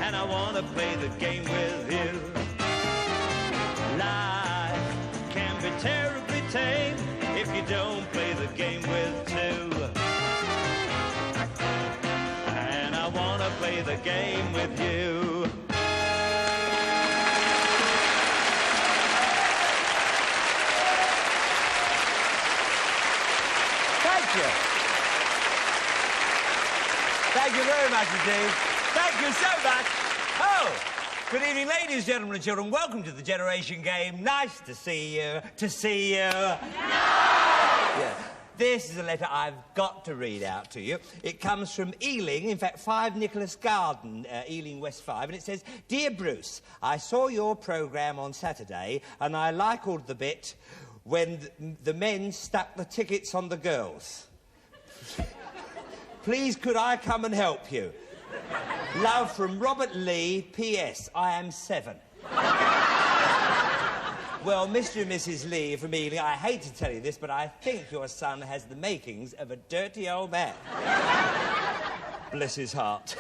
and I want to play the game with you. Life can be terribly tame if you don't play the game with two. And I want to play the game with you. Thank you. Thank you very much indeed. Thank you so much. Oh, good evening, ladies, gentlemen and children. Welcome to the Generation Game. Nice to see you. Yeah. This is a letter I've got to read out to you. It comes from Ealing, in fact, 5 Nicholas Garden, Ealing West 5, and it says, Dear Bruce, I saw your programme on Saturday, and I liked the bit when the men stuck the tickets on the girls. Please, could I come and help you? Love from Robert Lee, P.S. I am 7. Well, Mr. and Mrs. Lee from Ealing, I hate to tell you this, but I think your son has the makings of a dirty old man. Bless his heart.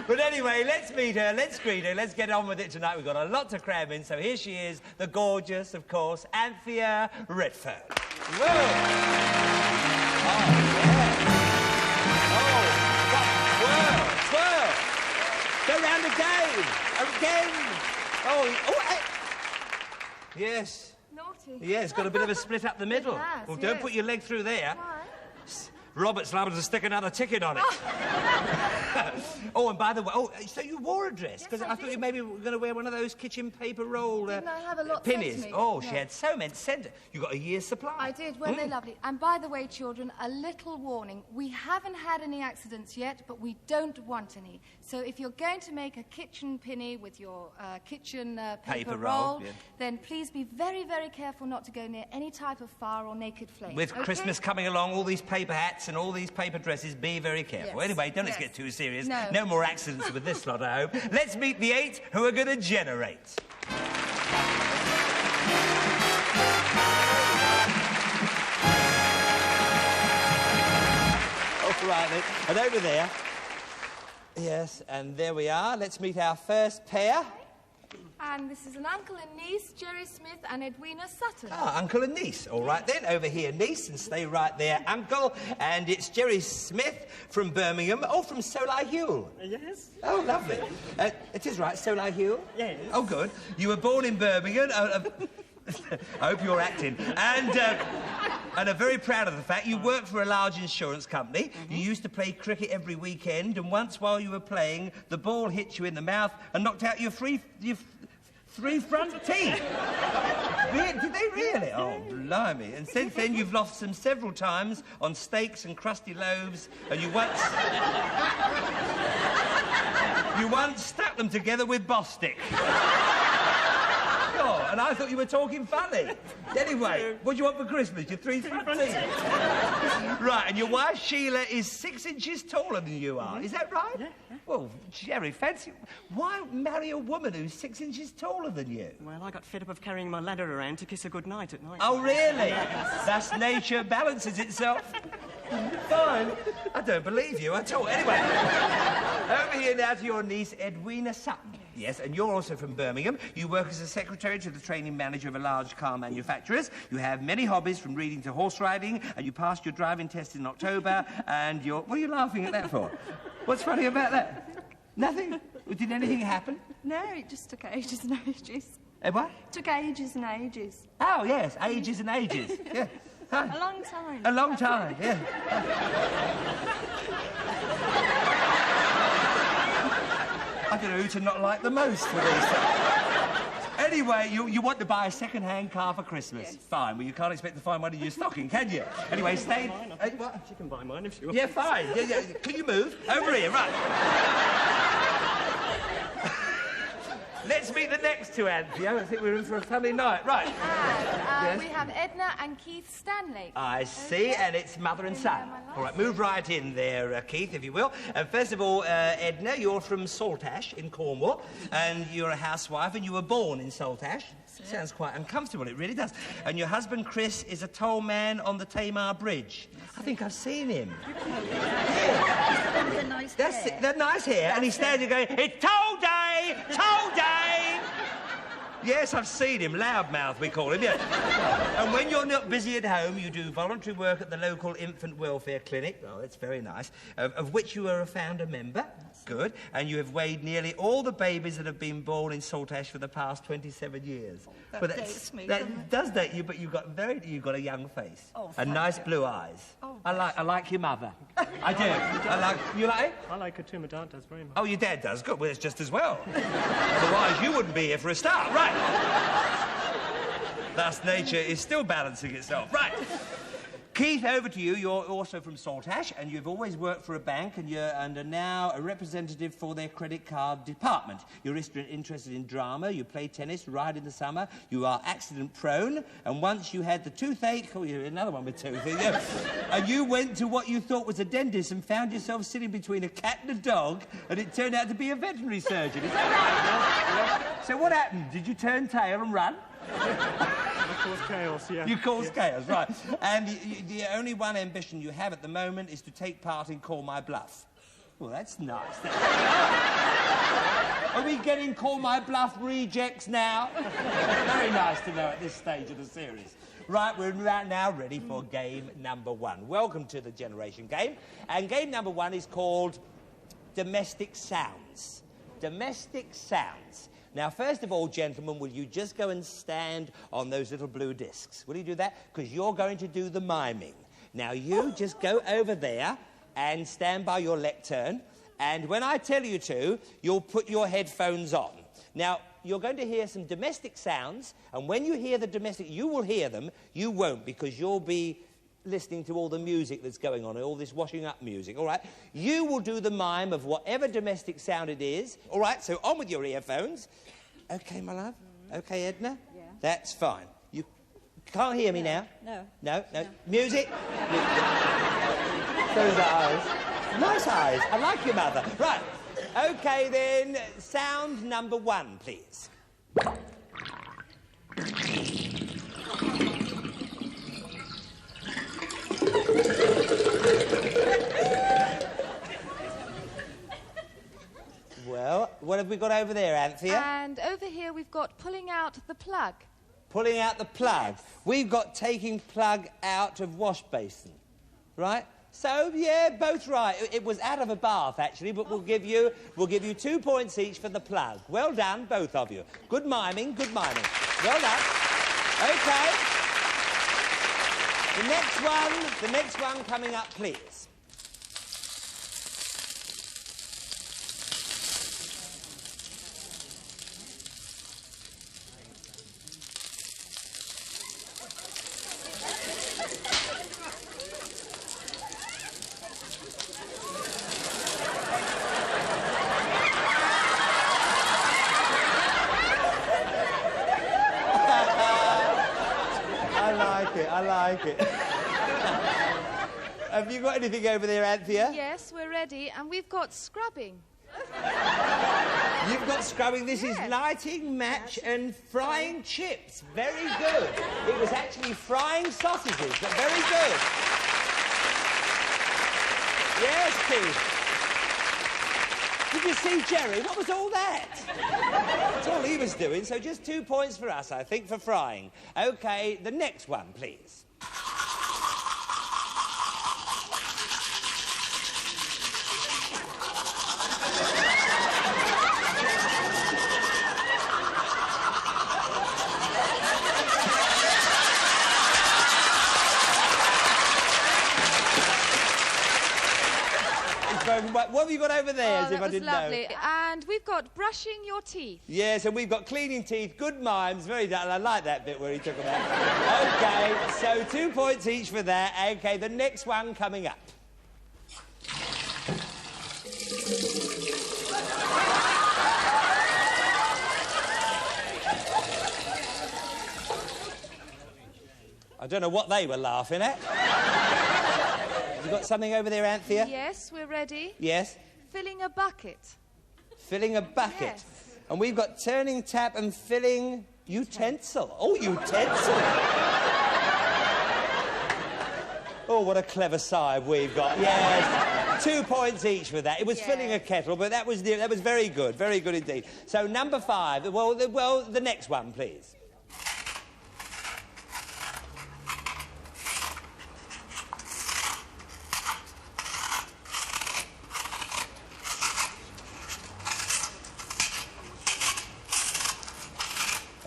But anyway, let's meet her, let's greet her, let's get on with it tonight. We've got a lot to cram in, so here she is, the gorgeous, of course, Anthea Redfern. Whoa! Oh, yeah. Twirl! Go round again! Oh, hey. Yes. Naughty. Yeah, it's got a bit of a split up the middle. Has, well, don't put your leg through there. Why? Robert's liable to stick another ticket on it. Oh, and by the way, so you wore a dress? Because Yes, I thought you maybe were going to wear one of those kitchen paper roll Didn't I have a lot pennies. sent to me? Oh, Yeah. she had so many sent. You got a year's supply. I did, weren't they lovely? And by the way, children, a little warning. We haven't had any accidents yet, but we don't want any. So if you're going to make a kitchen penny with your kitchen paper roll, yeah. then please be very, very careful not to go near any type of fire or naked flame. With Christmas coming along, all these paper hats and all these paper dresses, be very careful. Yes. Anyway, don't let's Yes. get too serious. No. No more accidents with this lot, I hope. Let's meet the 8 who are going to generate. All right, then. And over there. Yes, and there we are. Let's meet our first pair. And this is an uncle and niece, Jerry Smith and Edwina Sutton. Ah, uncle and niece. All right, then. Over here, niece, and stay right there, uncle. And it's Jerry Smith from Birmingham. Oh, from Solihull. Yes. Oh, lovely. It is right, Solihull? Yes. Oh, good. You were born in Birmingham. I hope you're acting. And are very proud of the fact you work for a large insurance company. You used to play cricket every weekend, and once while you were playing, the ball hit you in the mouth and knocked out your three front teeth. Did they really? Oh, blimey. And since then, you've lost them several times on steaks and crusty loaves, and you once stuck them together with Bostic. Oh, and I thought you were talking funny. Anyway, what do you want for Christmas? Your 3 front teeth? Right, and your wife, Sheila, is 6 inches taller than you are. Is that right? Yeah. Well, Jerry, fancy... Why marry a woman who's 6 inches taller than you? Well, I got fed up of carrying my ladder around to kiss her goodnight at night. Oh, really? Thus nature balances itself. Fine. I don't believe you at all. Anyway, over here now to your niece, Edwina Sutton. Yes, and you're also from Birmingham. You work as a secretary to the training manager of a large car manufacturers. You have many hobbies, from reading to horse riding, and you passed your driving test in October, and you're... What are you laughing at that for? What's funny about that? Nothing? Did anything happen? No, it just took ages and ages. What? Took ages and ages. Oh, yes, ages and ages. Yeah. Huh. A long time. A long time, yeah. I don't know who to not like the most for these things. Anyway, you want to buy a second-hand car for Christmas. Yes. Fine. Well, you can't expect to find one in your stocking, can you? Anyway, stay... What? She can buy mine if she wants. Yeah, fine. Yeah. Can you move? Over here, right. let's meet the next two, Anthea. I think we're in for a funny night. Right. And we have Edna and Keith Stanley. I see, and it's mother and son. All right, move right in there, Keith, if you will. First of all, Edna, you're from Saltash in Cornwall, and you're a housewife, and you were born in Saltash. Sounds quite uncomfortable, it really does. And your husband, Chris, is a toll man on the Tamar Bridge. I think I've seen him. The nice hair. That nice hair, and he's standing going, it's toll day! Toll day! Yes, I've seen him. Loudmouth, we call him, yeah. And when you're not busy at home, you do voluntary work at the local infant welfare clinic. Oh, that's very nice. Of which you are a founder member. Good. And you have weighed nearly all the babies that have been born in Saltash for the past 27 years. That dates me. That does date you, but you've got a young face. Oh, and nice blue eyes. Oh, I like your mother. I do. You like it? I like her too. My dad does very much. Oh, your dad does? Good. Well, it's just as well. Otherwise, you wouldn't be here for a start. Right. Thus, nature is still balancing itself. Right. Keith, over to you. You're also from Saltash, and you've always worked for a bank, and are now a representative for their credit card department. You're interested in drama, you play tennis, ride in the summer, you are accident-prone, and once you had the toothache... Oh, you're another one with toothache. And you went to what you thought was a dentist and found yourself sitting between a cat and a dog, and it turned out to be a veterinary surgeon. Is that right? Yes. So what happened? Did you turn tail and run? I cause chaos, yeah. You cause chaos, right. And the only one ambition you have at the moment is to take part in Call My Bluff. Well, that's nice. Are we getting Call My Bluff rejects now? Very nice to know at this stage of the series. Right, we're now ready for game number one. Welcome to the Generation Game. And game number one is called Domestic Sounds. Domestic Sounds. Now, first of all, gentlemen, will you just go and stand on those little blue discs? Will you do that? Because you're going to do the miming. Now, you just go over there and stand by your lectern, and when I tell you to, you'll put your headphones on. Now, you're going to hear some domestic sounds, and when you hear the domestic, you will hear them, you won't, because you'll be listening to all the music that's going on, all this washing up music, all right? You will do the mime of whatever domestic sound it is, all right? So on with your earphones. OK, my love? OK, Edna? Yeah. That's fine. You can't hear me now? No. No? Music? Those eyes. Nice eyes. I like your mother. Right. OK, then, sound number one, please. Well, what have we got over there, Anthea? And over here we've got pulling out the plug. Pulling out the plug. Yes. We've got taking plug out of wash basin. Right? So, yeah, both right. It was out of a bath, actually, but we'll give you 2 points each for the plug. Well done, both of you. Good miming, good miming. Well done. OK. The next one coming up, please. I like it. Have you got anything over there, Anthea? Yes, we're ready, and we've got scrubbing. You've got scrubbing. This is lighting, match, and frying chips. Very good. It was actually frying sausages, but very good. Yes, Keith. Did you see Jerry? What was all that? That's all he was doing, so just 2 points for us, I think, for frying. OK, the next one, please. What have you got over there, as if I didn't lovely. know? And we've got brushing your teeth. Yes, and we've got cleaning teeth, good mimes, very dull. I like that bit where he took them out. OK, so 2 points each for that. OK, the next one coming up. I don't know what they were laughing at. Have you got something over there, Anthea? Yes, we're ready. Yes? Filling a bucket. Filling a bucket. Yes. And we've got turning tap and filling utensil. Oh, utensil. Oh, what a clever side we've got. Yes. 2 points each for that. It was filling a kettle, but that was very good. Very good indeed. So, number 5. Well, the next one, please.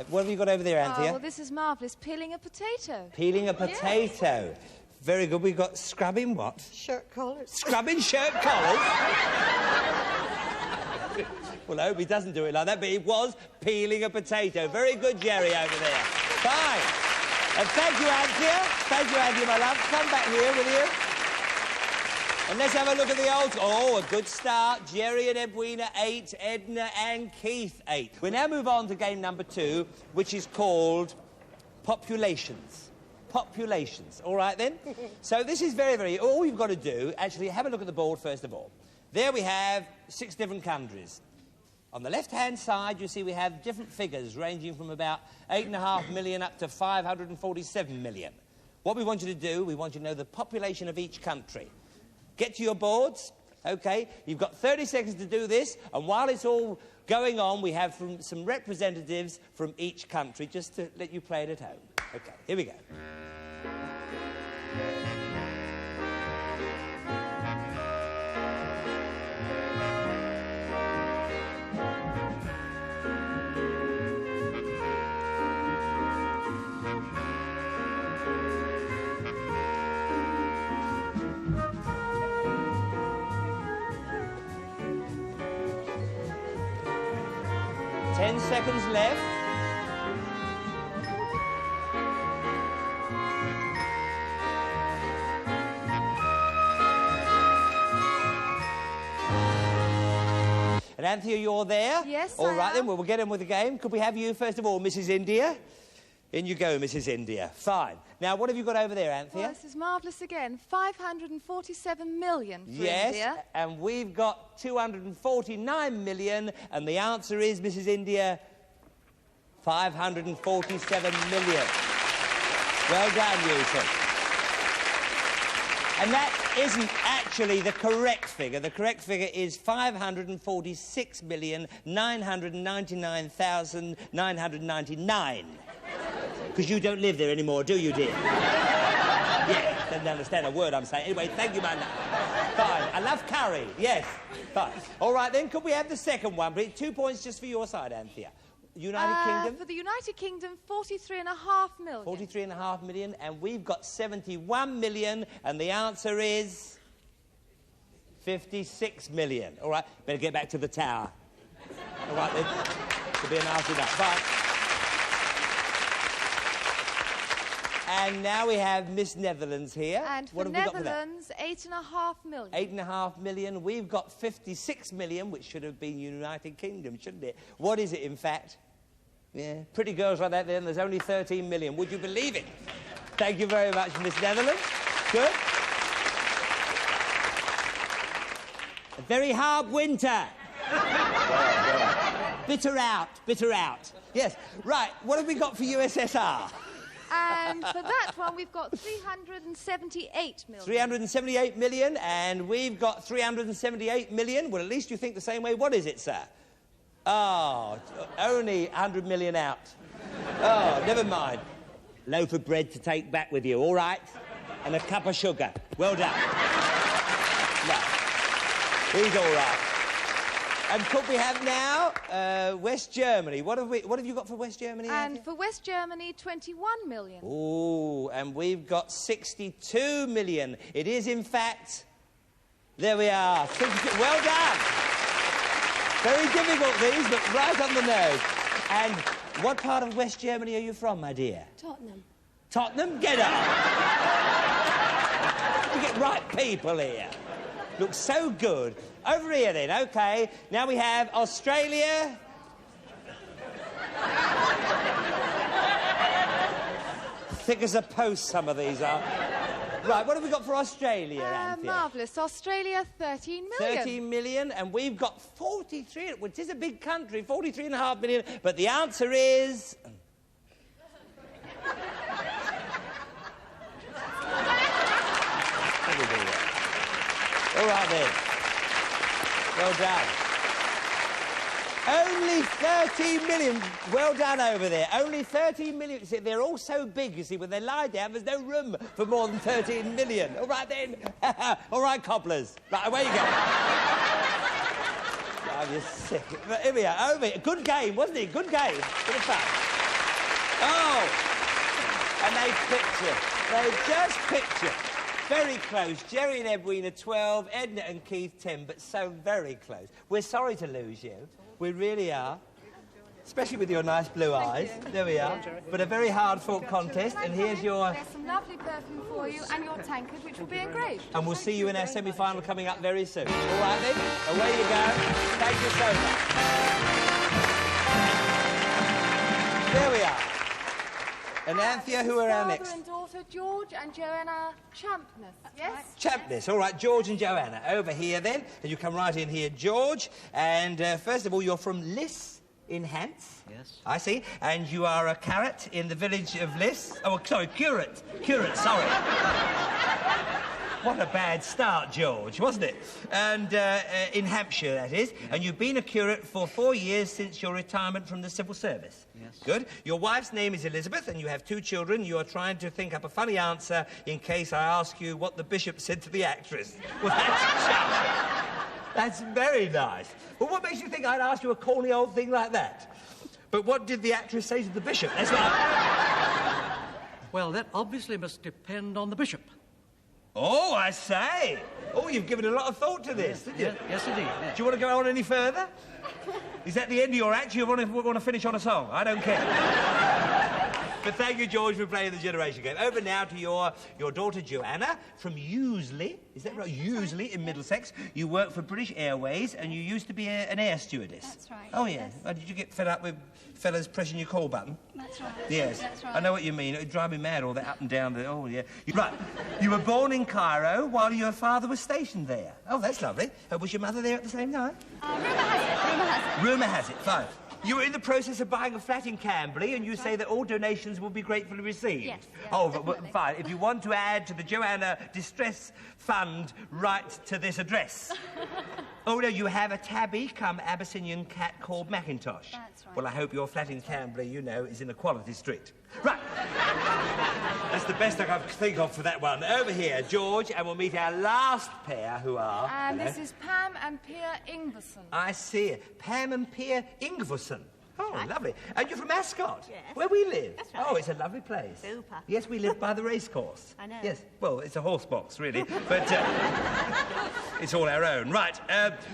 What have you got over there, Anthea? Oh, well, this is marvellous. Peeling a potato. Peeling a potato. Yes. Very good. We've got scrubbing what? Shirt collars. Scrubbing shirt collars? Well, I hope he doesn't do it like that, but it was peeling a potato. Very good, Jerry, over there. Fine. And thank you, Anthea. Thank you, Anthea, my love. Come back here, will you? And let's have a look at the old... Oh, a good start. Jerry and Edwina, 8. Edna and Keith, 8. We now move on to game number 2, which is called Populations. Populations. All right, then? So this is very, very... All you've got to do... Actually, have a look at the board, first of all. There we have 6 different countries. On the left-hand side, you see we have different figures ranging from about 8.5 million up to 547 million. What we want you to do, we want you to know the population of each country. Get to your boards, OK? You've got 30 seconds to do this, and while it's all going on, we have some representatives from each country, just to let you play it at home. OK, here we go. Seconds left. And Anthea, you're there? Yes, All right, I then, am. well, we'll get on with the game. Could we have you, first of all, Mrs. India? In you go, Mrs. India. Fine. Now, what have you got over there, Anthea? Well, this is marvellous again. 547 million for Yes, India. and we've got 249 million, and the answer is, Mrs. India, 547 million. Well done, you two. And that isn't actually the correct figure. The correct figure is 546,999,999. Because you don't live there anymore, do you, dear? Yeah, don't understand a word I'm saying. Anyway, thank you, man. Fine. I love curry. Yes. Fine. All right, then, could we have the second one, please? 2 points just for your side, Anthea. United Kingdom? For the United Kingdom, 43.5 million. 43.5 million, and we've got 71 million, and the answer is 56 million. All right, better get back to the tower. All right, then. It'll be a nasty night. Bye. And now we have Miss Netherlands here. And what for have we got for that? Netherlands, 8.5 million. 8.5 million. We've got 56 million, which should have been United Kingdom, shouldn't it? What is it, in fact? Yeah, pretty girls like that then. There's only 13 million. Would you believe it? Thank you very much, Miss Netherlands. Good. A very hard winter. Bitter out, bitter out. Yes. Right, what have we got for USSR? And for that one, we've got 378 million. 378 million, and we've got 378 million. Well, at least you think the same way. What is it, sir? Oh, only 100 million out. Oh, never mind. Loaf of bread to take back with you, all right? And a cup of sugar. Well done. No. He's all right. And could we have now West Germany? What have you got for West Germany? And for West Germany, 21 million. Oh, and we've got 62 million. It is, in fact, there we are. 62. Well done. Very difficult, these, but right on the nose. And what part of West Germany are you from, my dear? Tottenham. Tottenham? Get up. You get right people here. Looks so good. Over here, then, OK. Now we have thick as a post, some of these are. Right, what have we got for Australia, Anthea? Marvellous. Australia, 13 million. 13 million, and we've got 43, which is a big country, 43.5 million, but the answer is... All right, then. Well done. Only 13 million. Well done over there. Only 13 million. See, they're all so big, you see, when they lie down, there's no room for more than 13 million. All right, then. All right, cobblers. Right, away you go. Oh, you're sick. But here we are. Over here. Good game, wasn't it? Good game. Bit of fun. Oh! And they picked you. They just picked you. Very close. Jerry and Edwina, 12. Edna and Keith, 10. But so very close. We're sorry to lose you. We really are. Especially with your nice blue eyes. There we are. But a very hard-fought contest. And here's your... There's some lovely perfume for you and your tankard, which will be engraved. And we'll see you in our semi-final coming up very soon. All right, then. Away you go. Thank you so much. There we are. And Anthea, who are our next? Father and daughter, George and Joanna Champness. Yes? Champness. All right, George and Joanna. Over here, then. And you come right in here, George. And first of all, you're from Liss in Hants. Yes. I see. And you are a carrot in the village of Liss. Oh, sorry, curate. Curate, sorry. What a bad start, George, wasn't it? And in Hampshire, that is. Yeah. And you've been a curate for 4 years since your retirement from the civil service. Yes. Good. Your wife's name is Elizabeth, and you have 2 children. You are trying to think up a funny answer in case I ask you what the bishop said to the actress. Well, that's very nice. Well, what makes you think I'd ask you a corny old thing like that? But what did the actress say to the bishop? That's what Well, that obviously must depend on the bishop. Oh, I say. Oh, you've given a lot of thought to this, didn't you? Yes, indeed. Yeah. Do you want to go on any further? Is that the end of your act? You want to finish on a song? I don't care. But thank you, George, for playing the Generation Game. Over now to your daughter, Joanna, from Useley. Is that right? Useley in Middlesex. You work for British Airways, and you used to be an air stewardess. That's right. Oh, yeah. Yes. Oh, did you get fed up with fellas pressing your call button? That's right. Yes. That's right. I know what you mean. It would drive me mad, all that up and down. Oh, yeah. Right. You were born in Cairo while your father was stationed there. Oh, that's lovely. Was your mother there at the same time? Rumour has it. Rumour has it. Rumour has it. Fine. You were in the process of buying a flat in Camberley, and you say that all donations will be gratefully received. Yes, oh, definitely. Fine. If you want to add to the Joanna Distress Fund, write to this address. Oh, no, you have a tabby come Abyssinian cat called Macintosh. That's right. Well, I hope your flat in Camberley, you know, is in Equality Street. Right. That's the best I can think of for that one. Over here, George, and we'll meet our last pair, who are... And this is Pam and Pierre Ingverson. I see. Pam and Pierre Ingverson. Oh, right. Lovely. And you're from Ascot? Yes. Where we live? That's right. Oh, it's a lovely place. Super. Yes, we live by the racecourse. I know. Yes. Well, it's a horse box, really. But it's all our own. Right.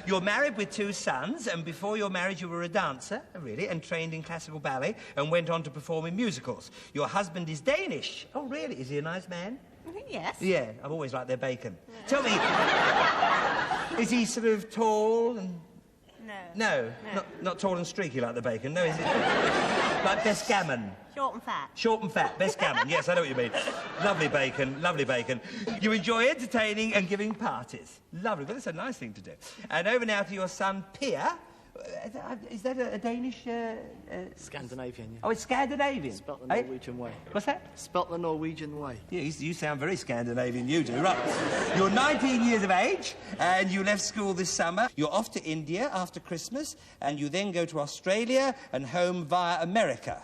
You're married with 2 sons, and before your marriage you were a dancer, really, and trained in classical ballet, and went on to perform in musicals. Your husband is Danish. Oh, really? Is he a nice man? Yes. Yeah, I've always liked their bacon. Yeah. Tell me, is he sort of tall and... No, not tall and streaky like the bacon. No, is it like Besgammon? Short and fat. Short and fat, Besgammon. Yes, I know what you mean. Lovely bacon, lovely bacon. You enjoy entertaining and giving parties. Lovely. Well, that's a nice thing to do. And over now to your son, Pierre. Is that a Danish... Scandinavian, yeah. Oh, it's Scandinavian. Spelt the Norwegian way. What's that? Spelt the Norwegian way. Yeah, you sound very Scandinavian, you do. Right. You're 19 years of age, and you left school this summer. You're off to India after Christmas, and you then go to Australia and home via America.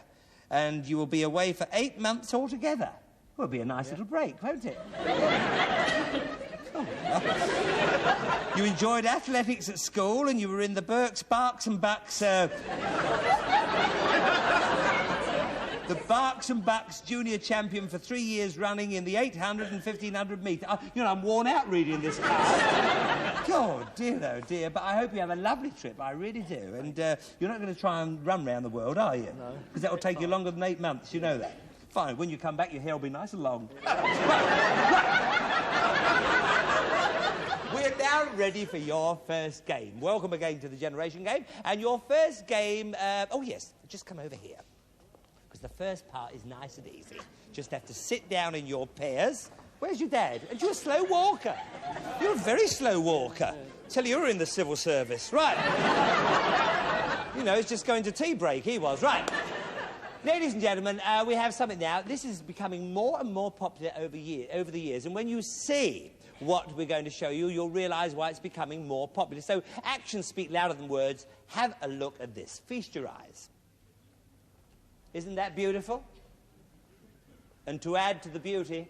And you will be away for 8 months altogether. Well, it'll be a nice little break, won't it? You enjoyed athletics at school, and you were in the Barks and Bucks, the Barks and Bucks junior champion for 3 years running in the 800 and 1500 metre. You know, I'm worn out reading this card. God, dear, oh dear. But I hope you have a lovely trip, I really do. And you're not going to try and run round the world, are you? No. Because that will take you longer than 8 months, you know that. Fine, when you come back, your hair will be nice and long. We're now ready for your first game. Welcome again to the Generation Game. And your first game... oh, yes, just come over here. Because The first part is nice and easy. Just have to sit down in your pairs. Where's your dad? And you're a slow walker. You're a very slow walker. Tell you were in the civil service. Right. You know, he's just going to tea break, he was. Right. Ladies and gentlemen, we have something now. This is becoming more and more popular over the years. And when you see what we're going to show you, you'll realise why it's becoming more popular. So actions speak louder than words. Have a look at this. Feast your eyes. Isn't that beautiful? And to add to the beauty...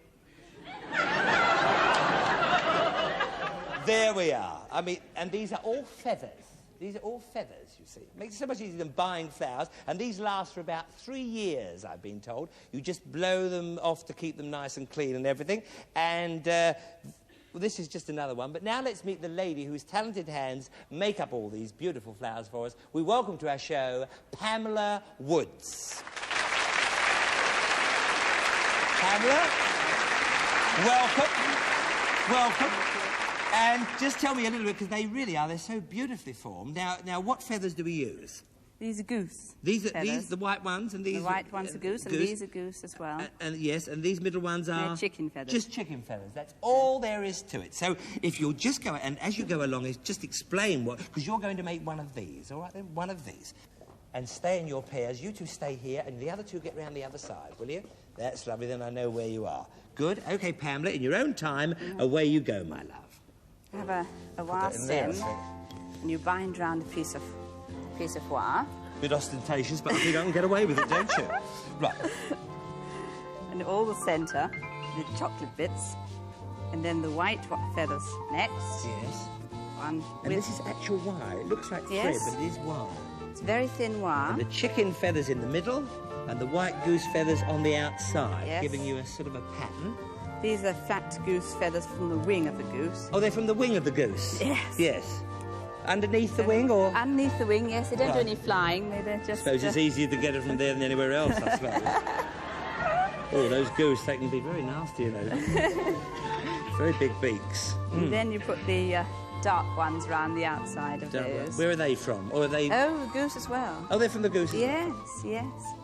There we are. I mean, and these are all feathers. These are all feathers, you see. It makes it so much easier than buying flowers. And these last for about 3 years, I've been told. You just blow them off to keep them nice and clean and everything. And well, this is just another one. But now let's meet the lady whose talented hands make up all these beautiful flowers for us. We welcome to our show Pamela Woods. Pamela, welcome. Welcome. And just tell me a little bit, because they really are, they're so beautifully formed. Now, what feathers do we use? These are goose. These, the white ones, and these... The white ones are goose, and these are goose as well. And yes, and these middle ones are... They're chicken feathers. Just chicken feathers. That's all there is to it. So if you'll just go, and as you go along, just explain what... Because you're going to make one of these, all right then? One of these. And stay in your pairs. You two stay here, and the other two get round the other side, will you? That's lovely, then I know where you are. Good. OK, Pamela, in your own time, away you go, my love. Have a wire stem, and you bind round a piece of wire. Bit ostentatious, but I think I can get away with it, don't you? Right. And all the centre, the chocolate bits, and then the white feathers next. Yes. One and this is actual wire. It looks like thread, but it is wire. It's very thin wire. And the chicken feathers in the middle, and the white goose feathers on the outside, giving you a sort of a pattern. These are fat goose feathers from the wing of the goose. Oh, they're from the wing of the goose? Yes. Yes. Underneath the wing, or...? Underneath the wing, yes. They don't do any flying. They're just... I suppose it's easier to get it from there than anywhere else, I suppose. Oh, those goose, they can be very nasty, you know. Very big beaks. And then you put the dark ones round the outside of those. Where are they from? Or are they... Oh, the goose as well. Oh, they're from the goose as well? Yes, yes.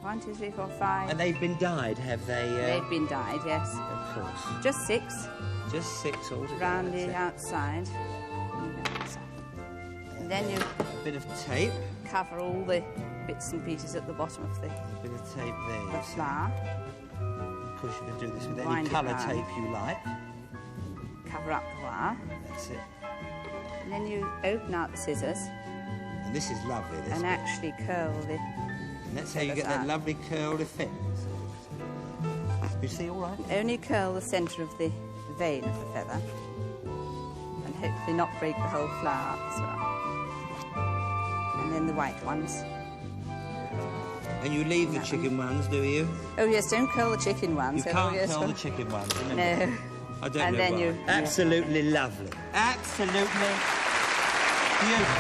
1, 2, 3, 4, 5. And they've been dyed, have they? They've been dyed, yes. Of course. Just 6. Just 6 altogether. Round the outside. And then you... A bit of tape. Cover all the bits and pieces at the bottom of the... A bit of tape there. The flower. Of course, you can do this with any colour tape you like. Cover up the wire. That's it. And then you open out the scissors. And this is lovely, this and bit. Actually curl the... And that's how you get that lovely curled effect. You see all right? Only curl the centre of the vein of the feather. And hopefully not break the whole flower up as well. And then the white ones. And you leave the chicken ones, do you? Oh, yes, don't curl the chicken ones. You can't curl the chicken ones, remember? No. I don't know why. Absolutely lovely. Absolutely beautiful.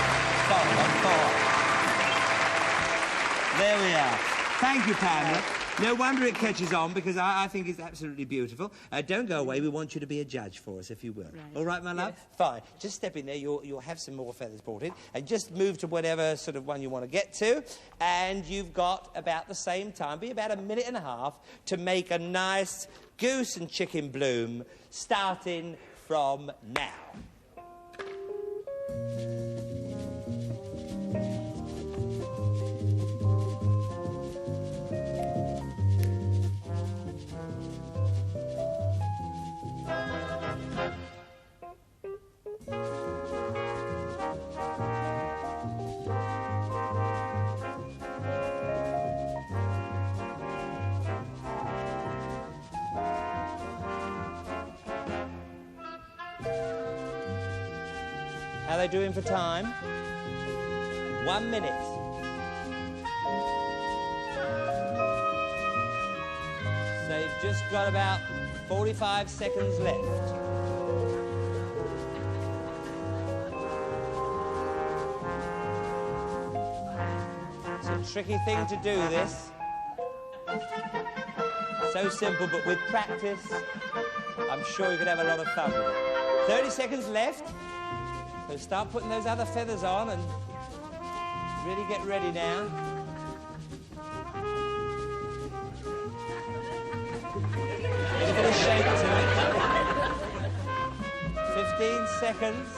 There we are. Thank you, Pamela. No wonder it catches on, because I think it's absolutely beautiful. Don't go away. We want you to be a judge for us, if you will. Right. All right, my love? Yes. Fine. Just step in there. You'll have some more feathers brought in. And just move to whatever sort of one you want to get to. And you've got about the same time, be about 1.5 minutes, to make a nice goose and chicken bloom, starting from now. How are they doing for time? 1 minute. So you've just got about 45 seconds left. It's a tricky thing to do, this. So simple, but with practice, I'm sure you could have a lot of fun with it. 30 seconds left. So start putting those other feathers on and really get ready now. There's a bit of shape to it. 15 seconds.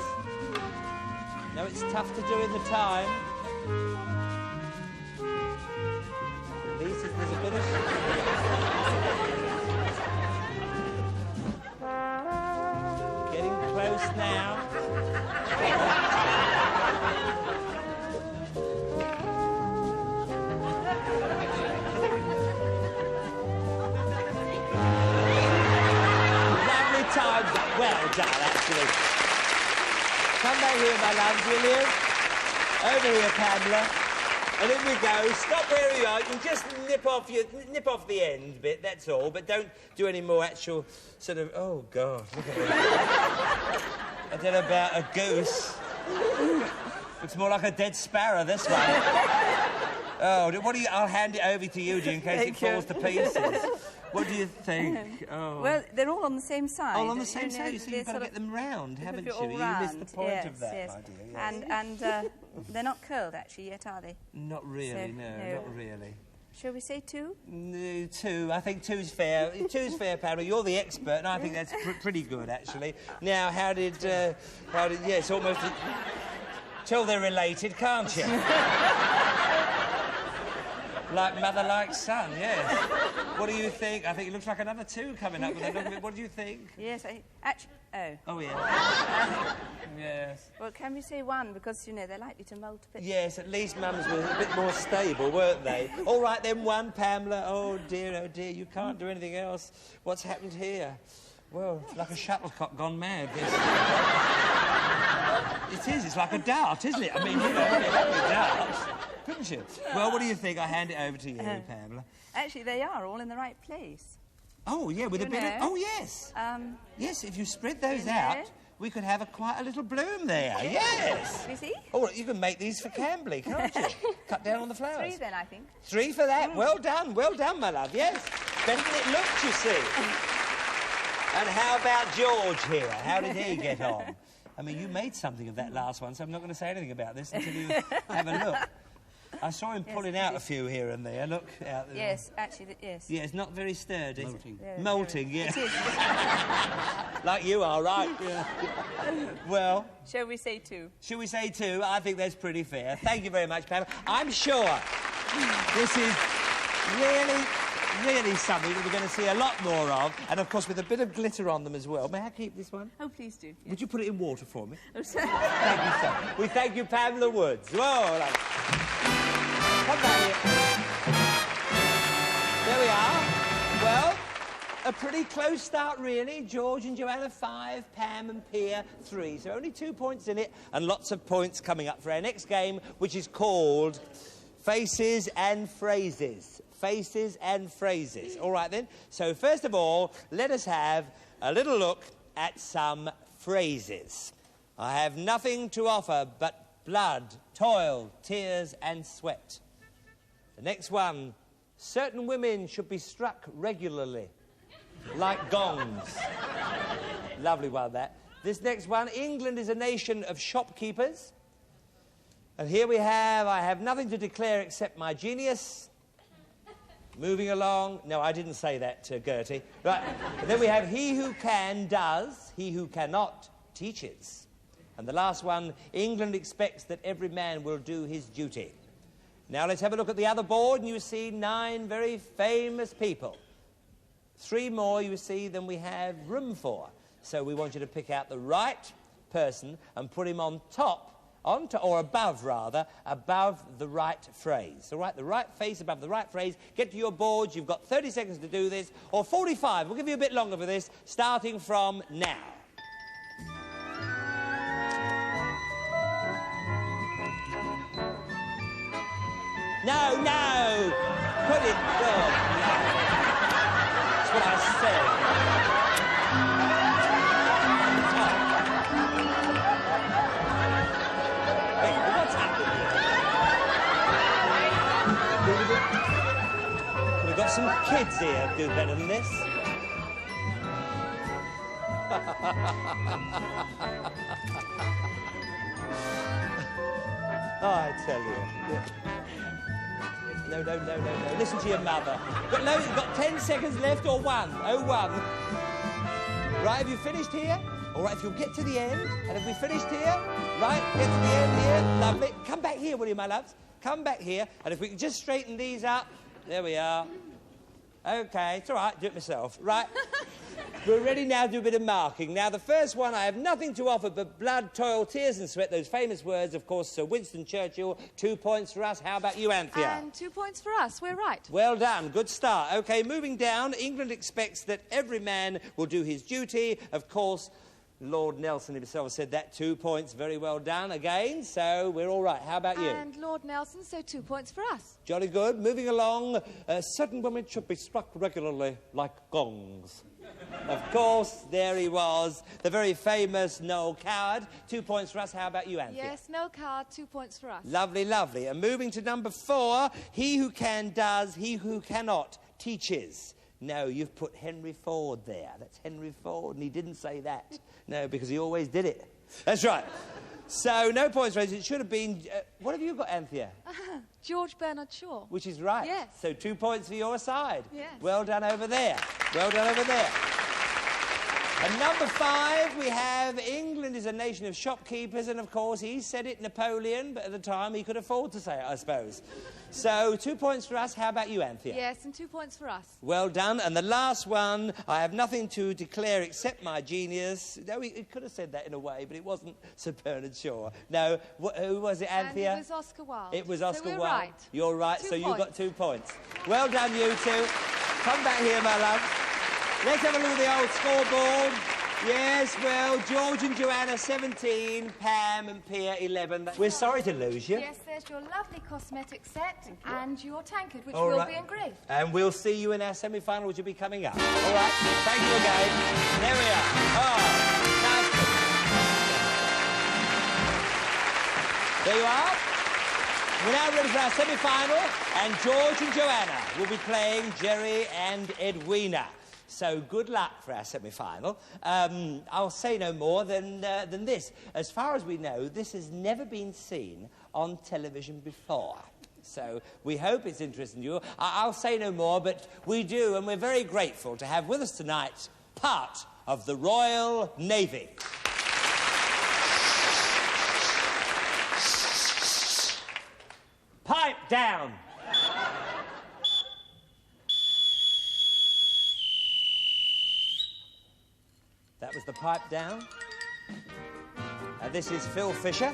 No, it's tough to do in the time. At least there's a bit of... Getting close now. Lovely time. Well done, actually. Come back here, my loves, will you? Over here, Pamela. And in we go. Stop where you are. You just nip off the end bit, that's all. But don't do any more actual sort of... Oh, God, look at it. I don't know about a goose. Looks more like a dead sparrow, this one. Oh, what do you... I'll hand it over to you, Jim, in case it falls to pieces. What do you think? Oh. Well, they're all on the same side. All on the same side? You see, you've got to get them round, haven't you? You missed the point of that, my dear. Yes. And they're not curled, actually, yet, are they? Not really, no, not really. Shall we say 2? No, 2. I think 2's fair. 2's fair, Pamela. You're the expert, and I think that's pretty good, actually. Now, how did... Yes, almost... Tell they're related, can't you? Like mother, like son, yes. What do you think? I think it looks like another 2 coming up with a look of it. What do you think? Yes, actually... Oh. Oh, yeah. Yes. Well, can we say 1? Because, you know, they're likely to molt a bit. Yes, at least Mums were a bit more stable, weren't they? All right, then, 1, Pamela. Oh, dear, you can't do anything else. What's happened here? Well, it's like a shuttlecock gone mad, this. It is. It's like a dart, isn't it? I mean, you know, it like a dart. Couldn't you? Well, what do you think? I hand it over to you, Pamela. Actually, they are all in the right place. Oh, yeah, with a bit of... Oh, yes. Yes, if you spread those out, we could have quite a little bloom there. Yes. You see? Oh, you can make these for Camberley, can't you? Cut down on the flowers. 3 then, I think. 3 for that? Well done, my love, yes. Better than it looked, you see. And how about George here? How did he get on? I mean, you made something of that last one, so I'm not going to say anything about this until you have a look. I saw him pulling out a few here and there. Look out there. Yes, actually, yes. Yeah, it's not very sturdy. Molting. Molting, yeah. It is. Like you are, right? Yeah. Well... Shall we say 2? Shall we say 2? I think that's pretty fair. Thank you very much, Pamela. I'm sure this is really something that we're going to see a lot more of, and of course with a bit of glitter on them as well. May I keep this one? Oh, please do. Yes. Would you put it in water for me? Oh, sorry. Thank you, sir. We thank you, Pamela Woods. Whoa, like... Come down here. There we are. Well, a pretty close start, really. George and Joanna 5, Pam and Pia 3. So only 2 points in it, and lots of points coming up for our next game, which is called Faces and Phrases. Faces and Phrases. All right, then. So, first of all, let us have a little look at some phrases. I have nothing to offer but blood, toil, tears and sweat. The next one, certain women should be struck regularly, like gongs. Lovely one, that. This next one, England is a nation of shopkeepers. And here we have, I have nothing to declare except my genius. Moving along. No, I didn't say that, Gertie. Right. And then we have he who can does, he who cannot teaches. And the last one, England expects that every man will do his duty. Now let's have a look at the other board, and you see 9 very famous people. 3 more, you see, than we have room for. So we want you to pick out the right person and put him on top, or above, rather, above the right phrase. All right, the right face above the right phrase. Get to your boards. You've got 30 seconds to do this, or 45. We'll give you a bit longer for this, starting from now. No, no! Put it down. No. That's what I said. Hey, what's happening here? We've got some kids here who do better than this. Oh, I tell you. Yeah. No. Listen to your mother. You've got 10 seconds left or 1. Oh, 1. Right, have you finished here? All right, if you'll get to the end, and if we finished here, right, get to the end here, lovely. Come back here, will you, my loves? Come back here, and if we can just straighten these up, there we are. OK, it's all right, do it myself. Right, we're ready now to do a bit of marking. Now, the first one, I have nothing to offer but blood, toil, tears and sweat, those famous words, of course, Sir Winston Churchill. 2 points for us. How about you, Anthea? And 2 points for us. We're right. Well done. Good start. OK, moving down, England expects that every man will do his duty. Of course, Lord Nelson himself said that. 2 points. Very well done again. So we're all right. How about you? And Lord Nelson, so 2 points for us. Jolly good. Moving along, certain women should be struck regularly like gongs. Of course, there he was, the very famous Noel Coward. 2 points for us. How about you, Anthea? Yes, Noel Coward, 2 points for us. Lovely, lovely. And moving to number 4, he who can does, he who cannot teaches. No, you've put Henry Ford there. That's Henry Ford, and he didn't say that. No, because he always did it. That's right. So, no points raised. It should have been... what have you got, Anthea? George Bernard Shaw. Which is right. Yes. So 2 points for your side. Yes. Well done over there. Well done over there. And number 5, we have England is a nation of shopkeepers, and of course he said it, Napoleon, but at the time he could afford to say it, I suppose. So 2 points for us. How about you, Anthea? Yes, and 2 points for us. Well done. And the last one, I have nothing to declare except my genius. No, he could have said that in a way, but it wasn't Sir Bernard Shaw. No, who was it, Anthea? And it was Oscar Wilde. It was Oscar so we're Wilde. Right. You're right, 2 so points. you've got 2 points. Well done, you two. Come back here, my love. Let's have a look at the old scoreboard. Yes, well, George and Joanna, 17, Pam and Pia, 11. We're sorry to lose you. Yes, there's your lovely cosmetic set and your tankard, which All will right. be engraved. And we'll see you in our semi-final, which will be coming up. All right, thank you again. There we are. Oh, nice. There you are. We're now ready for our semi-final, and George and Joanna will be playing Jerry and Edwina. So good luck for our semi-final. I'll say no more than this. As far as we know, this has never been seen on television before. So we hope it's interesting to you. I'll say no more, but we do, and we're very grateful to have with us tonight part of the Royal Navy. Pipe down. That was the pipe down. And this is Phil Fisher.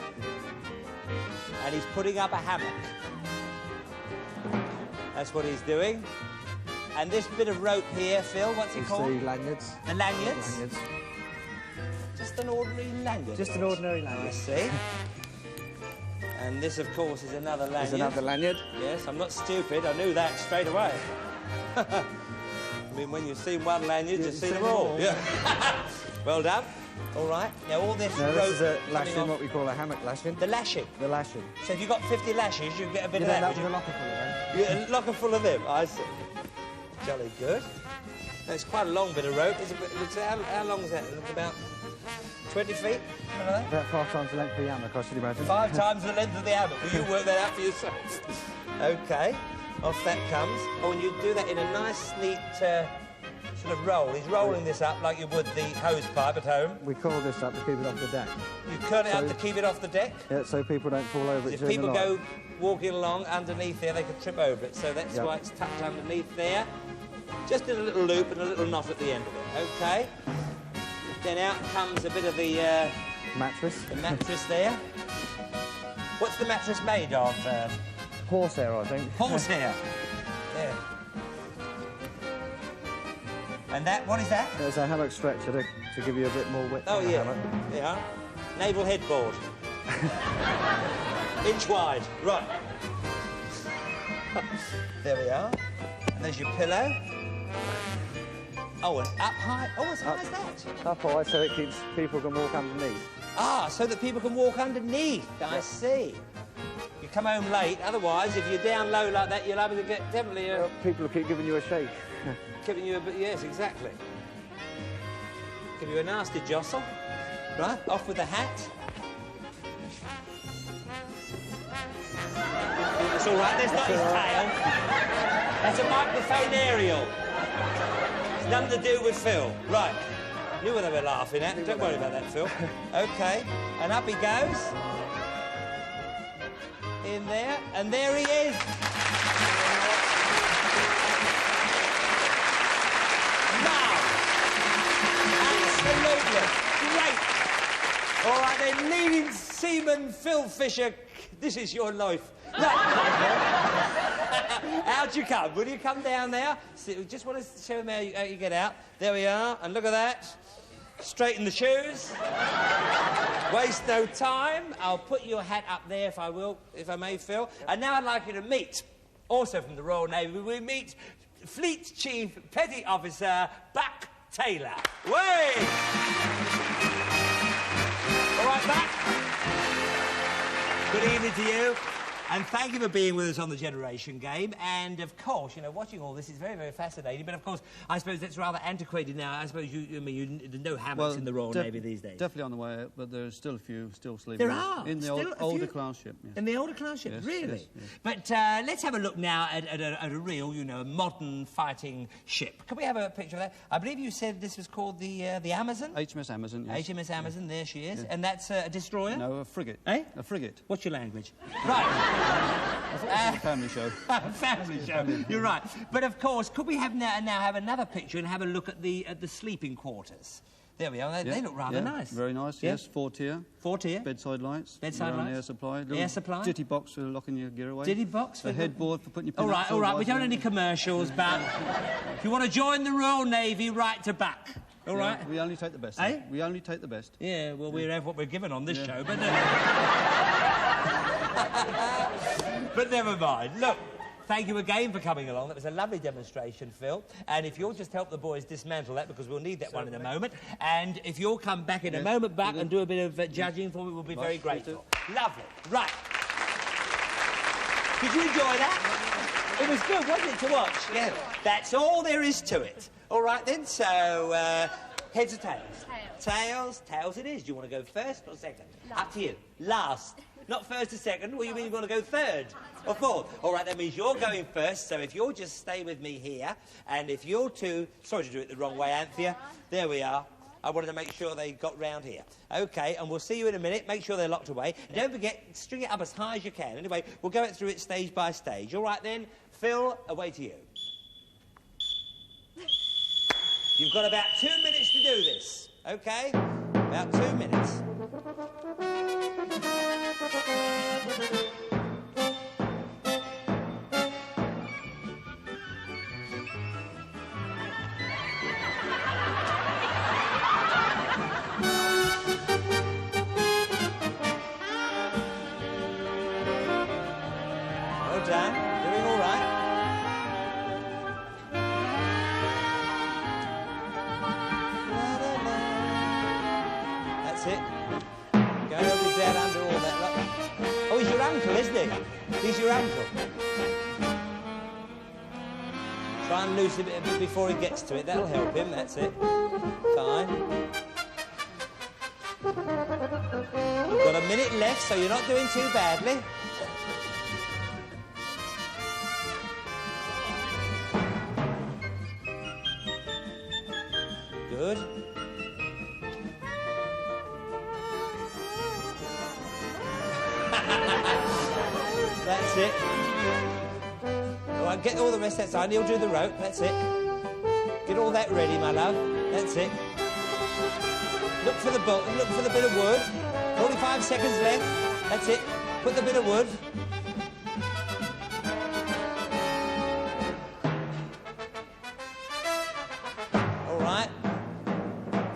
And he's putting up a hammock. That's what he's doing. And this bit of rope here, Phil, what's it called? The lanyards. The lanyards? Lanyards. Just an ordinary lanyard. Just an ordinary lanyard. I see. And this, of course, is another lanyard. There's another lanyard. Yes, I'm not stupid. I knew that straight away. I mean, when you've seen one lanyard, you've seen them all. Yeah. Well done. All right. Now, all this No, rope this is a lashing, coming off. what we call a hammock lashing. The lashing. The lashing. So if you've got 50 lashes, you get a bit of Yeah, that. that was a locker full of them. Yeah, a locker full of them. I see. Jolly good. Now, it's quite a long bit of rope. How long is that? About 20 feet? Like About 5 times the length of the hammock, I should imagine. 5 times the length of the hammock. Will you work that out for yourself? OK. Off that comes. Oh, and you do that in a nice, neat sort of roll. He's rolling this up like you would the hose pipe at home. We call this up to keep it off the deck. You curl it up to keep it off the deck. Yeah, so people don't fall over it If during people the night. go walking along underneath there, they could trip over it. So that's why it's tucked underneath there. Just in a little loop and a little knot at the end of it. OK. Then out comes a bit of the... mattress. The mattress there. What's the mattress made of? Horsehair, I think. Horsehair. Yeah. And that, what is that? There's a hammock stretcher to give you a bit more width. Oh, on the yeah. hammock. Yeah. Naval headboard. Inch wide. Right. There we are. And there's your pillow. Oh, and up high. Oh, as high as that? Up high so it keeps people can walk underneath. Ah, so that people can walk underneath. I see. You come home late. Otherwise, if you're down low like that, you'll have to get definitely... people will keep giving you a shake. Giving you a bit... Yes, exactly. Give you a nasty jostle. Right, off with the hat. That's all right. That's not his tail. That's a microphone aerial. It's nothing to do with Phil. Right. Knew what they were laughing at. Don't worry about that, Phil. OK. And up he goes. In there. And there he is. Now. Absolutely. Great. All right, then, leading seaman Phil Fisher, this is your life. Right. Out you come. Will you come down there? We just want to show them how you get out. There we are. And look at that. Straighten the shoes. Waste no time. I'll put your hat up there if I may, Phil. And now I'd like you to meet, also from the Royal Navy, we meet Fleet Chief Petty Officer Buck Taylor. Way! All right, Buck. Good evening to you. And thank you for being with us on the Generation Game. And, of course, you know, watching all this is very, very fascinating. But, of course, I suppose that's rather antiquated now. I suppose there's no hammocks in the Royal Navy these days. Definitely on the way out, but there's still a few still sleeping. There are? In the older class ship, yes. In the older class ship? Yes, really? yes, yes. But let's have a look now at a real, you know, modern fighting ship. Can we have a picture of that? I believe you said this was called the Amazon? HMS Amazon, yes. HMS Amazon, yeah. There she is. Yeah. And that's a destroyer? No, a frigate. Eh? A frigate. What's your language? Right. I thought this was a family show. Family show. You're right. But of course, could we have now have another picture and have a look at the sleeping quarters? There we are. They look rather nice. Very nice. Yeah. Yes, 4-tier. 4-tier. Bedside lights. Bedside lights. Air supply. Air supply. Ditty box for locking your gear away. Ditty box. A headboard for putting your pin all right. We don't have any commercials, but if you want to join the Royal Navy, write to Buck. All right. We only take the best. Eh? We only take the best. Yeah. Well, we have what we're given on this show, but. But never mind. Look, thank you again for coming along. That was a lovely demonstration, Phil. And if you'll just help the boys dismantle that, because we'll need that one in a moment. And if you'll come back in a moment, Buck, and do a bit of judging for me, we'll be very grateful. Lovely. Right. Did you enjoy that? It was good, wasn't it, to watch? Yeah. That's all there is to it. All right, then. So, heads or tails? Tails. Tails it is. Do you want to go first or second? Last. Up to you. Last. Not first or second. What do you mean you want to go third or fourth? All right, that means you're going first. So if you'll just stay with me here, and if you're two... Sorry to do it the wrong way, Anthea. There we are. I wanted to make sure they got round here. OK, and we'll see you in a minute. Make sure they're locked away. And don't forget, string it up as high as you can. Anyway, we'll go through it stage by stage. All right, then. Phil, away to you. You've got about 2 minutes to do this. OK? About 2 minutes. Well done. Doing all right. That's it. Go over down under all that. Look. Oh, he's your uncle, isn't he? He's your uncle. Try and loosen it a bit before he gets to it. That'll help him. That's it. Fine. You've got a minute left, so you're not doing too badly. Good. That's it. All right, get all the rest that side. He'll do the rope. That's it. Get all that ready, my love. That's it. Look for the bolt. Look for the bit of wood. 45 seconds left. That's it. Put the bit of wood. All right.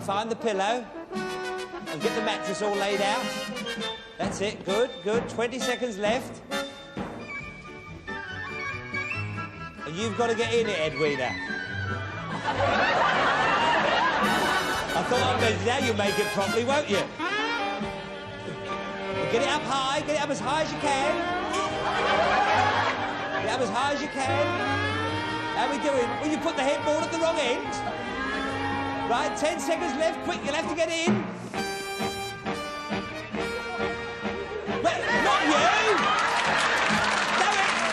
Find the pillow and get the mattress all laid out. That's it. Good, good. 20 seconds left. And you've got to get in it, Edwina. I thought I meant now you'll make it properly, won't you? Well, get it up high. Get it up as high as you can. Get it up as high as you can. How are we doing? Well, you put the headboard at the wrong end. Right, 10 seconds left. Quick, you'll have to get in. Well, not you! Do it!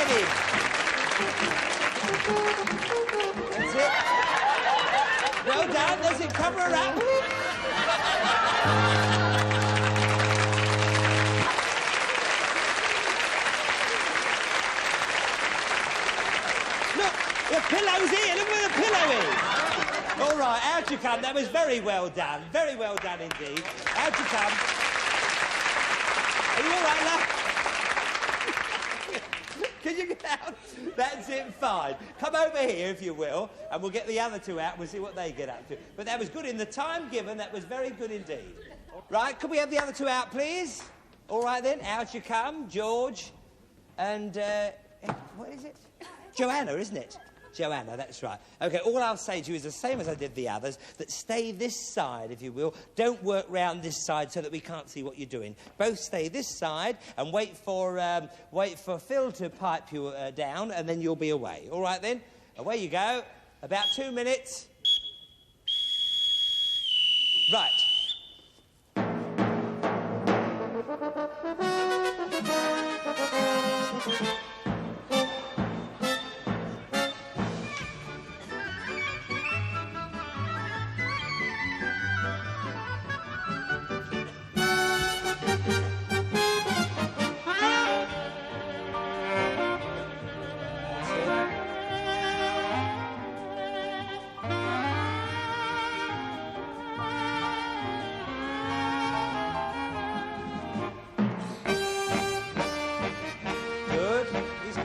get in. That's it. Well done, that's it, cover her up. Look, the pillow's here, look where the pillow is. All right, out you come, that was very well done indeed. Out you come. Are you all right, love? Can you get out? That's it, fine. Come over here, if you will, and we'll get the other two out. We'll see what they get up to. But that was good in the time given. That was very good indeed. Right, could we have the other two out, please? All right, then. Out you come. George and... what is it? Joanna, isn't it? Joanna, that's right. OK, all I'll say to you is the same as I did the others, that stay this side, if you will. Don't work round this side so that we can't see what you're doing. Both stay this side and wait for Phil to pipe you down, and then you'll be away. All right, then? Away you go. About 2 minutes. Right.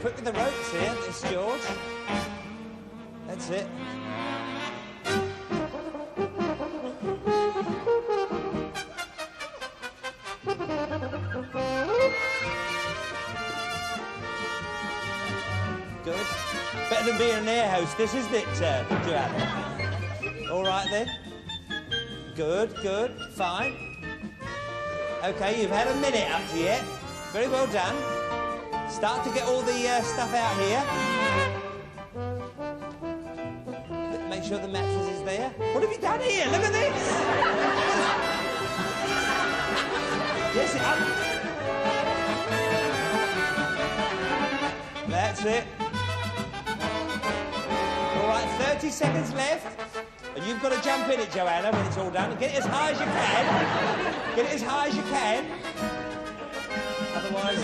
Quick with the ropes here, this George. That's it. Good. Better than being an air hostess, isn't it, Joanna? All right, then. Good, good, fine. OK, you've had a minute up to yet. Very well done. Start to get all the stuff out here. Make sure the mattress is there. What have you done here? Look at this! Yes, up. That's it. All right, 30 seconds left. And you've got to jump in it, Joanna, when it's all done. Get it as high as you can. Get it as high as you can. Otherwise...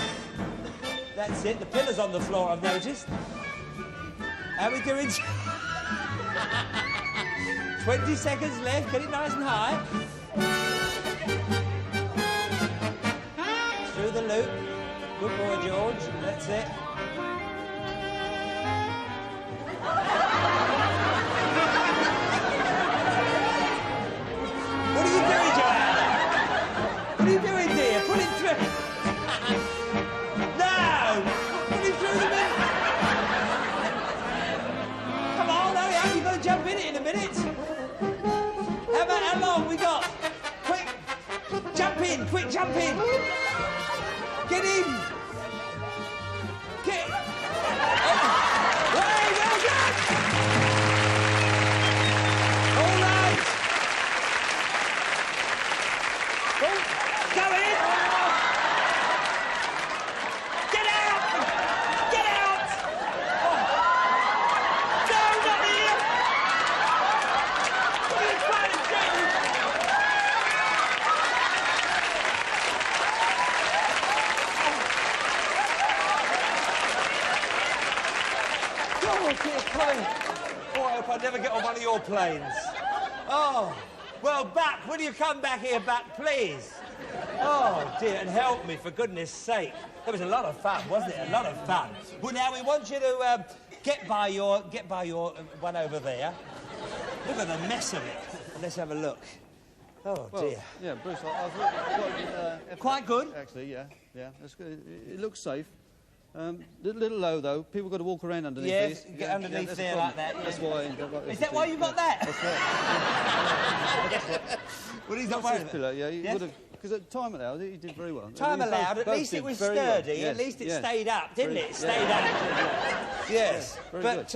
That's it, the pillar's on the floor, I've noticed. How are we doing? 20 seconds left, get it nice and high. Through the loop. Good boy, George, that's it. What are you doing, Joanna? What are you doing, dear? Put it through. Come on, hurry up, you've got to jump in it in a minute. How long we got? Quick, jump in, quick, jump in. Get in. Get. Hey, well done. All right. Oh, go in. Oh, I hope I never get on one of your planes. Oh, well, Buck, will you come back here, Buck, please? Oh, dear, and help me, for goodness sake. That was a lot of fun, wasn't it? A lot of fun. Well, now, we want you to get by your one over there. Look at the mess of it. Let's have a look. Oh, well, dear. Yeah, Bruce, I've got... quite good? Actually, yeah, that's good. It looks safe. Little low, though. People got to walk around underneath these. Yes, get underneath there like that. Yeah. That's why... Is that why you got that? That's right. Well, he's not worried about it. Yeah, you would have... Because at time allowed, he did very well. Time allowed, at least it was sturdy. Well. Yes, at least it stayed up, didn't it? It stayed up. Yes. But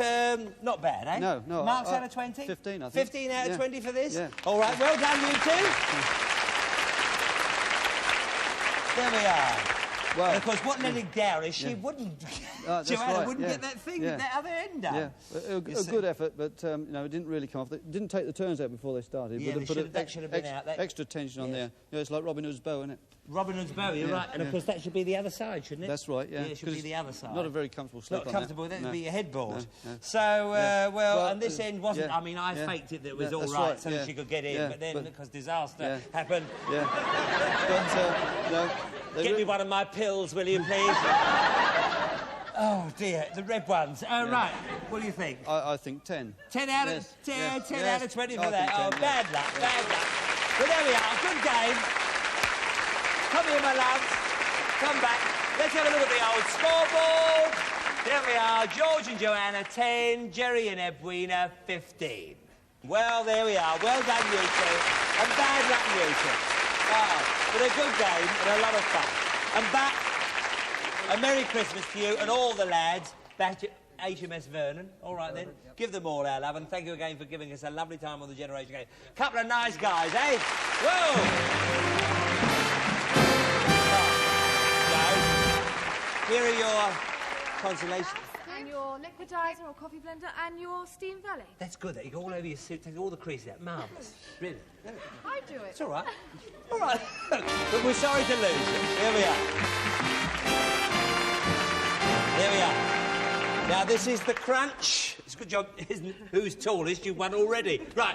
not bad, eh? No. Marks out of 20? 15, I think. 15 out of 20 for this? Yeah. All right, well done, you two. There we are. Well, and of course, what let it down is she wouldn't. Joanna right, wouldn't get that thing, that other end up. Yeah, a good effort, but you know, it didn't really come off. They didn't take the turns out before they started. Yeah, but that should have been out. Extra tension on there. You know, it's like Robin Hood's bow, isn't it? Robin Hood's bow, you're right. And of course, that should be the other side, shouldn't it? That's right. Yeah, it should be the other side. Not a very comfortable slip. Not comfortable. That would be your headboard. No. So, well, and this end wasn't. I mean, I faked it that it was all right, so that she could get in. But then, because disaster happened. Yeah. But no. Get me one of my pills, will you, please? Oh dear, the red ones. Oh right. What do you think? I think 10. 10 out of 10. 10 out of 20 for that. Oh, bad luck. Bad luck. Well, there we are. Good game. Come here, my loves. Come back. Let's have a look at the old scoreboard. There we are. George and Joanna 10, Jerry and Edwina 15. Well, there we are. Well done, you two. And bad luck, you two. Wow. But a good game and a lot of fun. And back. A Merry Christmas to you and all the lads back to HMS Vernon. All right, then. Give them all our love, and thank you again for giving us a lovely time on the Generation Game. Couple of nice guys, eh? Whoa! So, here are your consolations. And your liquidizer or coffee blender and your steam valley. That's good. You go all over your suit, take all the creases out. Marvellous. Really. I do it. It's all right. All right. But we're sorry to lose you. Here we are. There we are. Now, this is the crunch. It's a good job, isn't it? Who's tallest? You've won already. Right.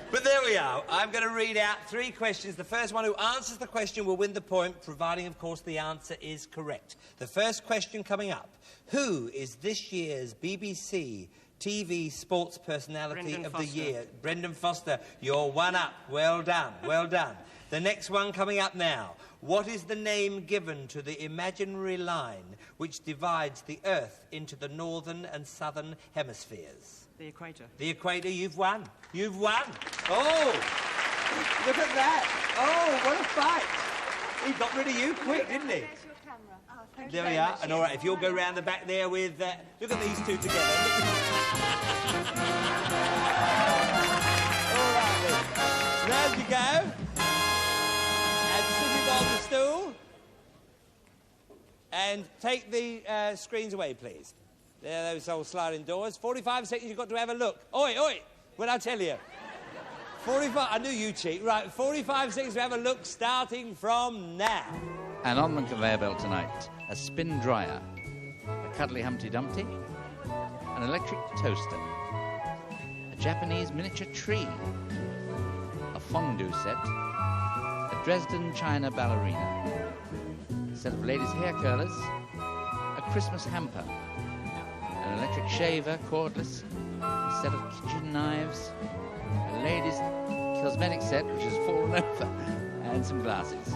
But there we are. I'm going to read out 3 questions. The first one who answers the question will win the point, providing, of course, the answer is correct. The first question coming up. Who is this year's BBC TV sports personality of the year? Brendan Foster. You're 1 up. Well done. Well done. The next one coming up now. What is the name given to the imaginary line which divides the Earth into the northern and southern hemispheres? The equator. The equator, you've won. You've won. Oh, look at that. Oh, what a fight. He got rid of you quick, didn't he? There's your camera. Oh, thank There we are. And all right, if you'll go round the back there with... look at these two together. All right, then. Round you go. And sitting on the stool. And take the screens away, please. There, those old sliding doors. 45 seconds, you've got to have a look. Oi, oi, what I tell you? 45, I knew you'd cheat. Right, 45 seconds to have a look, starting from now. And on the conveyor belt tonight, a spin dryer, a cuddly Humpty Dumpty, an electric toaster, a Japanese miniature tree, a fondue set, a Dresden China ballerina, a set of ladies' hair curlers, a Christmas hamper, an electric shaver, cordless, a set of kitchen knives, a ladies' cosmetic set, which has fallen over, and some glasses.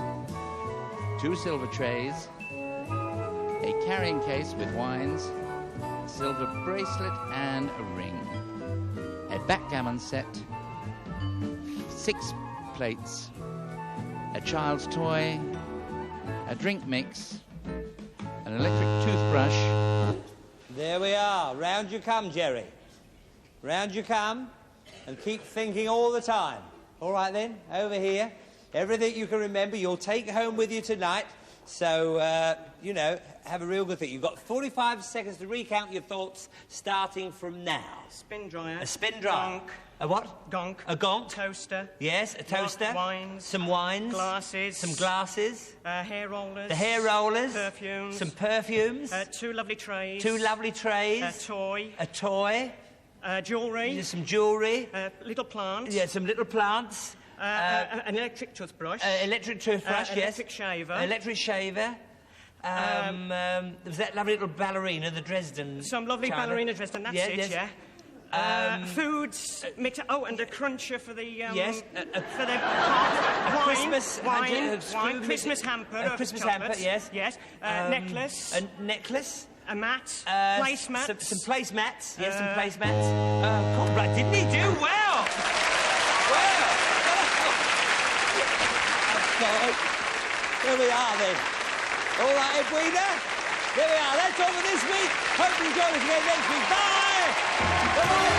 2 silver trays, a carrying case with wines, a silver bracelet and a ring, a backgammon set, 6 plates, a child's toy, a drink mix, an electric toothbrush. There we are. Round you come, Jerry. Round you come, and keep thinking all the time. All right, then, over here. Everything you can remember, you'll take home with you tonight. So, you know, have a real good thing. You've got 45 seconds to recount your thoughts, starting from now. Spin dryer. A spin dryer. Gonk. A what? Gonk. A gonk. Toaster. Yes, a toaster. Wines. Some wines. Glasses. Some glasses. Hair rollers. The hair rollers. Perfumes. Some perfumes. 2 lovely trays. 2 lovely trays. A toy. A toy. Jewellery. Some jewellery. Little plants. Yeah, some little plants. An electric toothbrush. Electric toothbrush, yes. Electric shaver. Electric shaver. There was that lovely little ballerina, the Dresden. Some lovely China. ballerina Dresden, that's it, yes. yeah. Foods, mix. Oh, and a cruncher for the yes, for the Christmas wine, Christmas hamper, a Christmas hamper, yes, yes, necklace, a necklace, a mat, placemats, some placemats, yes, some placemats. God, right, didn't he do well? Well, here we are then. All right, Edwina. Here we are. That's all for this week. Hope you join us again next week. Bye. Bye.